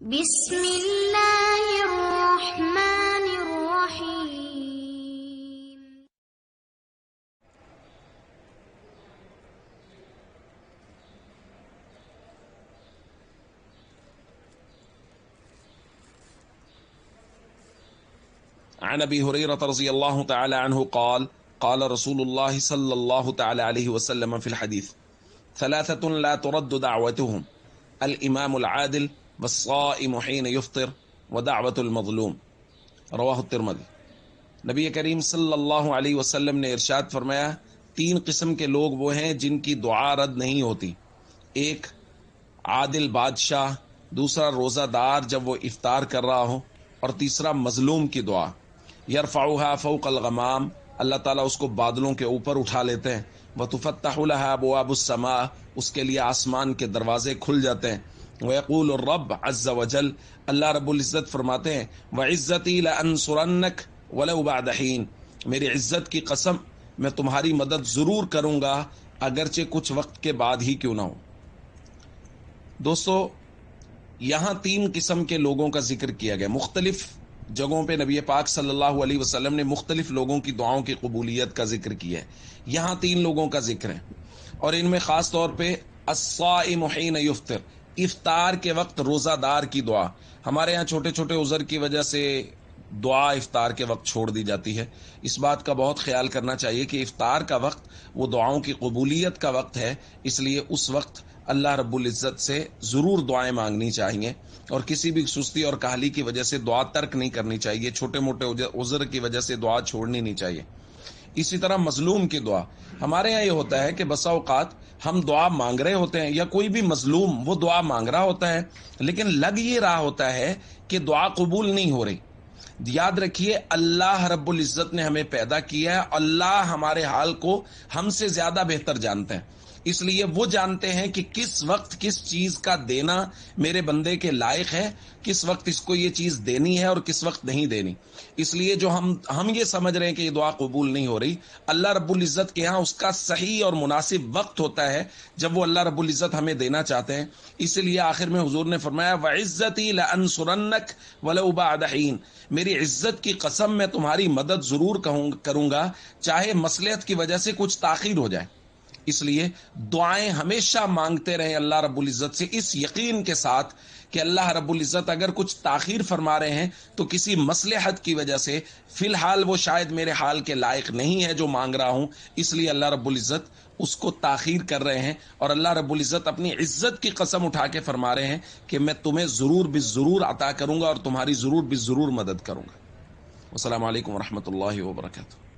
بسم اللہ الرحمن الرحیم. عن ابي هريره رضي الله تعالى عنه قال قال رسول الله صلى الله تعالى عليه وسلم في الحديث ثلاثة لا ترد دعوتهم الامام العادل والصائم حين يفطر ودعوة المظلوم رواہ الترمذی. نبی کریم صلی اللہ علیہ وسلم نے ارشاد فرمایا، تین قسم کے لوگ وہ ہیں جن کی دعا رد نہیں ہوتی. ایک عادل بادشاہ، دوسرا روزہ دار جب وہ افطار کر رہا ہو، اور تیسرا مظلوم کی دعا. یرفعها فوق الغمام، اللہ تعالیٰ اس کو بادلوں کے اوپر اٹھا لیتے ہیں. وتفتح لها ابواب السماء، اس کے لیے آسمان کے دروازے کھل جاتے ہیں. ويقول الرب عز وجل، اللہ رب العزت فرماتے ہیں، وعزتی لانصرنک ولو بعد حین، میری عزت کی قسم میں تمہاری مدد ضرور کروں گا اگرچہ کچھ وقت کے بعد ہی کیوں نہ ہو. دوستو، یہاں تین قسم کے لوگوں کا ذکر کیا گیا. مختلف جگہوں پہ نبی پاک صلی اللہ علیہ وسلم نے مختلف لوگوں کی دعاؤں کی قبولیت کا ذکر کیا ہے. یہاں تین لوگوں کا ذکر ہے، اور ان میں خاص طور پہ الصائم حین یفطر، افطار کے وقت روزہ دار کی دعا. ہمارے ہاں چھوٹے چھوٹے عذر کی وجہ سے دعا افطار کے وقت چھوڑ دی جاتی ہے. اس بات کا بہت خیال کرنا چاہیے کہ افطار کا وقت وہ دعاؤں کی قبولیت کا وقت ہے، اس لیے اس وقت اللہ رب العزت سے ضرور دعائیں مانگنی چاہیے، اور کسی بھی سستی اور کاہلی کی وجہ سے دعا ترک نہیں کرنی چاہیے. چھوٹے موٹے عذر کی وجہ سے دعا چھوڑنی نہیں چاہیے. اسی طرح مظلوم کی دعا، ہمارے یہاں یہ ہوتا ہے کہ بسا اوقات ہم دعا مانگ رہے ہوتے ہیں، یا کوئی بھی مظلوم وہ دعا مانگ رہا ہوتا ہے، لیکن لگ یہ رہا ہوتا ہے کہ دعا قبول نہیں ہو رہی. یاد رکھیے، اللہ رب العزت نے ہمیں پیدا کیا ہے، اللہ ہمارے حال کو ہم سے زیادہ بہتر جانتے ہیں. اس لیے وہ جانتے ہیں کہ کس وقت کس چیز کا دینا میرے بندے کے لائق ہے، کس وقت اس کو یہ چیز دینی ہے اور کس وقت نہیں دینی. اس لیے جو ہم یہ سمجھ رہے ہیں کہ یہ دعا قبول نہیں ہو رہی، اللہ رب العزت کے ہاں اس کا صحیح اور مناسب وقت ہوتا ہے جب وہ اللہ رب العزت ہمیں دینا چاہتے ہیں. اس لیے آخر میں حضور نے فرمایا، وعزتی لانصرنک ولو بعد حین، میری عزت کی قسم میں تمہاری مدد ضرور کروں گا چاہے مصلحت کی وجہ سے کچھ تاخیر ہو جائے. اس لیے دعائیں ہمیشہ مانگتے رہیں اللہ رب العزت سے، اس یقین کے ساتھ کہ اللہ رب العزت اگر کچھ تاخیر فرما رہے ہیں تو کسی مصلحت کی وجہ سے فی الحال وہ شاید میرے حال کے لائق نہیں ہے جو مانگ رہا ہوں، اس لیے اللہ رب العزت اس کو تاخیر کر رہے ہیں. اور اللہ رب العزت اپنی عزت کی قسم اٹھا کے فرما رہے ہیں کہ میں تمہیں ضرور بالضرور عطا کروں گا اور تمہاری ضرور بالضرور مدد کروں گا. السلام علیکم ورحمۃ اللہ وبرکاتہ.